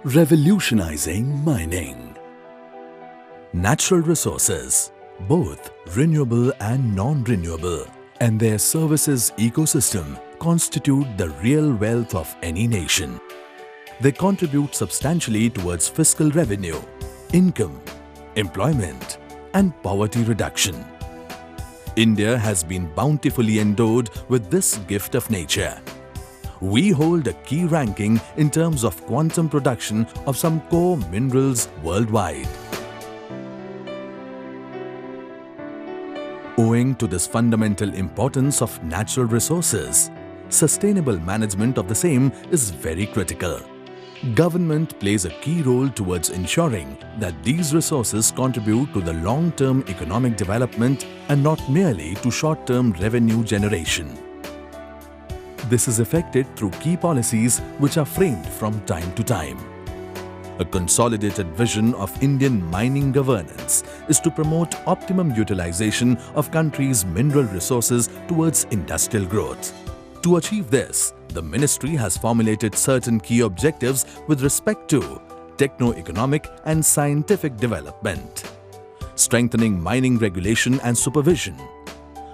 Revolutionizing mining. Natural resources, both renewable and non-renewable, and their services ecosystem constitute the real wealth of any nation. They contribute substantially towards fiscal revenue, income, employment, and poverty reduction. India has been bountifully endowed with this gift of nature. We hold a key ranking in terms of quantum production of some core minerals worldwide. Owing to this fundamental importance of natural resources, sustainable management of the same is very critical. Government plays a key role towards ensuring that these resources contribute to the long-term economic development and not merely to short-term revenue generation. This is effected through key policies which are framed from time to time. A consolidated vision of Indian mining governance is to promote optimum utilization of country's mineral resources towards industrial growth. To achieve this, the ministry has formulated certain key objectives with respect to techno-economic and scientific development, strengthening mining regulation and supervision,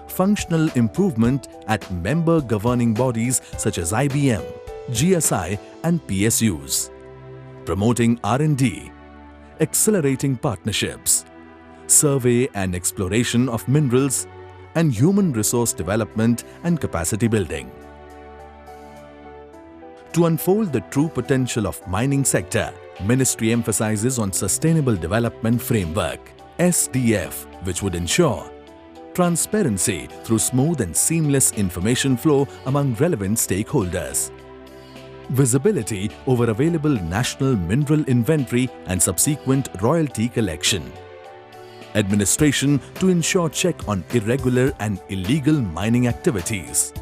functional improvement at member governing bodies such as IBM, GSI and PSUs, promoting R&D, accelerating partnerships, survey and exploration of minerals, and human resource development and capacity building. To unfold the true potential of mining sector, Ministry emphasizes on Sustainable Development Framework, SDF, which would ensure transparency through smooth and seamless information flow among relevant stakeholders, visibility over available national mineral inventory and subsequent royalty collection, administration to ensure check on irregular and illegal mining activities,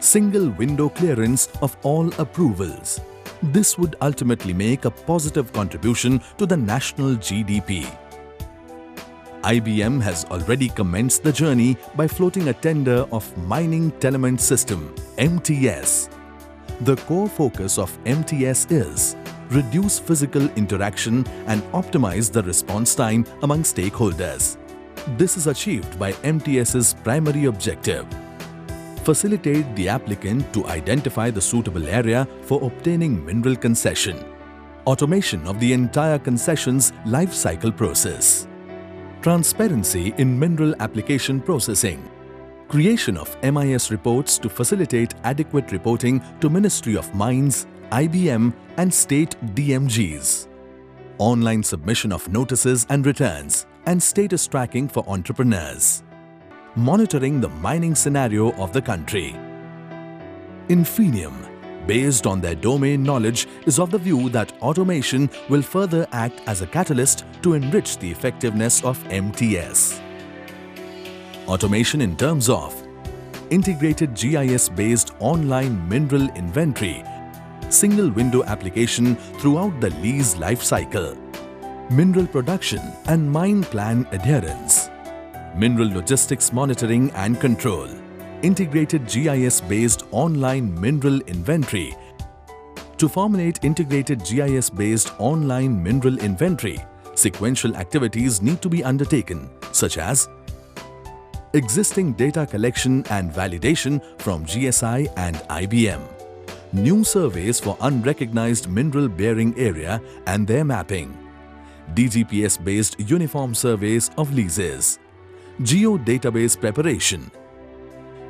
single window clearance of all approvals. This would ultimately make a positive contribution to the national GDP. IBM has already commenced the journey by floating a tender of Mining Telement System, MTS. The core focus of MTS is reduce physical interaction and optimize the response time among stakeholders. This is achieved by MTS's primary objective: facilitate the applicant to identify the suitable area for obtaining mineral concession, automation of the entire concession's life cycle process, transparency in mineral application processing, creation of MIS reports to facilitate adequate reporting to Ministry of Mines, IBM and state DMGs, online submission of notices and returns, and status tracking for entrepreneurs, monitoring the mining scenario of the country. Infineum, based on their domain knowledge, is of the view that automation will further act as a catalyst to enrich the effectiveness of MTS. Automation in terms of integrated GIS-based online mineral inventory, single window application throughout the lease life cycle, mineral production and mine plan adherence, mineral logistics monitoring and control, integrated GIS-based online mineral inventory. To formulate integrated GIS-based online mineral inventory, sequential activities need to be undertaken, such as existing data collection and validation from GSI and IBM, new surveys for unrecognized mineral bearing area and their mapping, DGPS-based uniform surveys of leases, geo-database preparation,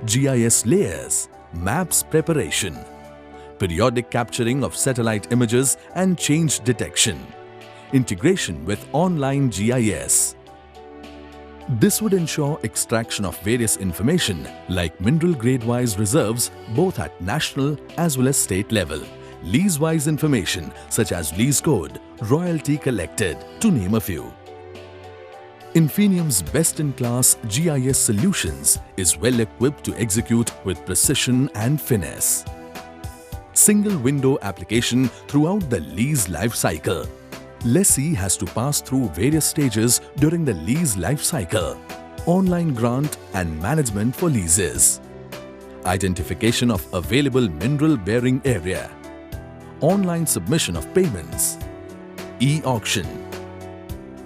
GIS layers, maps preparation, periodic capturing of satellite images and change detection, integration with online GIS. This would ensure extraction of various information like mineral grade-wise reserves both at national as well as state level, lease-wise information such as lease code, royalty collected, to name a few. Infineum's best-in-class GIS solutions is well equipped to execute with precision and finesse. Single window application throughout the lease life cycle. Lessee has to pass through various stages during the lease life cycle: online grant and management for leases, identification of available mineral bearing area, online submission of payments, e-auction,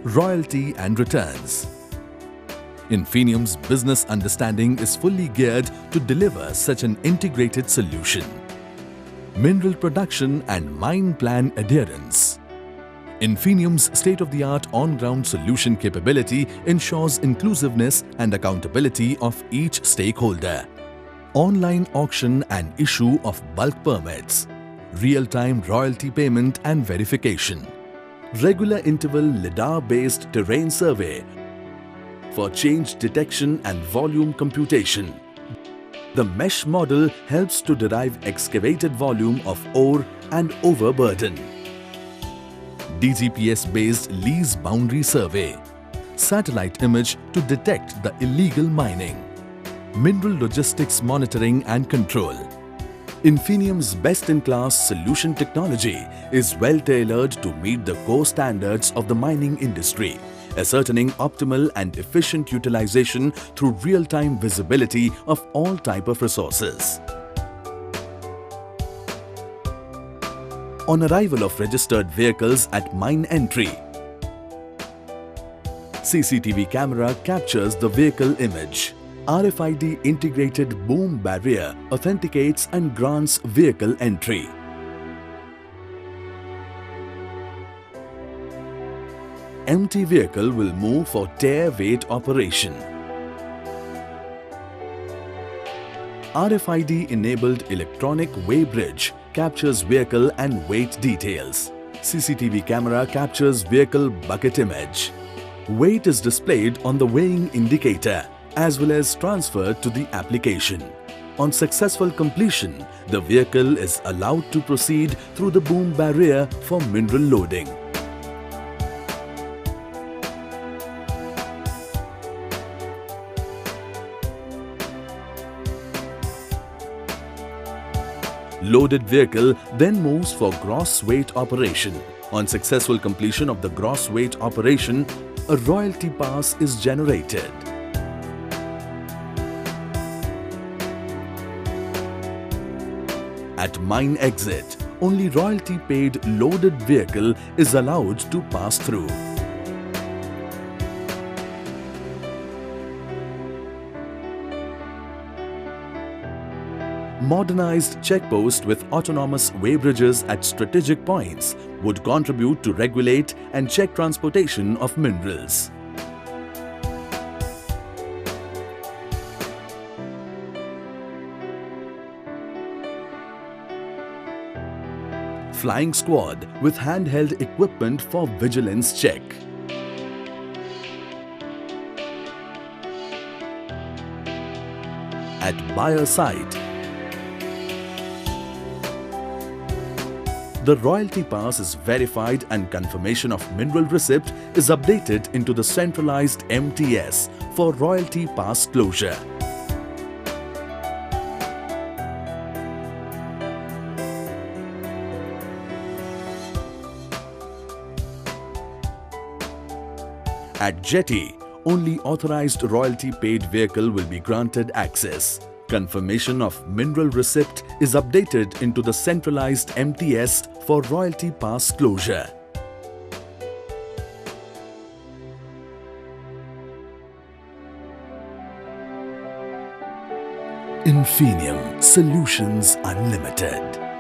royalty and returns. Infinium's business understanding is fully geared to deliver such an integrated solution. Mineral production and mine plan adherence. Infinium's state-of-the-art on-ground solution capability ensures inclusiveness and accountability of each stakeholder. Online auction and issue of bulk permits. Real-time royalty payment and verification. Regular interval LiDAR-based terrain survey for change detection and volume computation. The mesh model helps to derive excavated volume of ore and overburden. DGPS-based lease boundary survey. Satellite image to detect the illegal mining. Mineral logistics monitoring and control. Infinium's best-in-class solution technology is well-tailored to meet the core standards of the mining industry, ascertaining optimal and efficient utilization through real-time visibility of all type of resources. On arrival of registered vehicles at mine entry, CCTV camera captures the vehicle image. RFID integrated boom barrier authenticates and grants vehicle entry. Empty vehicle will move for tare weight operation. RFID-enabled electronic weighbridge captures vehicle and weight details. CCTV camera captures vehicle bucket image. Weight is displayed on the weighing indicator as well as transferred to the application. On successful completion, the vehicle is allowed to proceed through the boom barrier for mineral loading. Loaded vehicle then moves for gross weight operation. On successful completion of the gross weight operation, a royalty pass is generated. At mine exit, only royalty paid loaded vehicle is allowed to pass through. Modernized checkpost with autonomous weighbridges at strategic points would contribute to regulate and check transportation of minerals. Flying squad with handheld equipment for vigilance check. At buyer site, the royalty pass is verified and confirmation of mineral receipt is updated into the centralized MTS for royalty pass closure. At jetty, only authorized royalty paid vehicle will be granted access. Confirmation of mineral receipt is updated into the centralized MTS for royalty pass closure. Infinium Solutions Unlimited.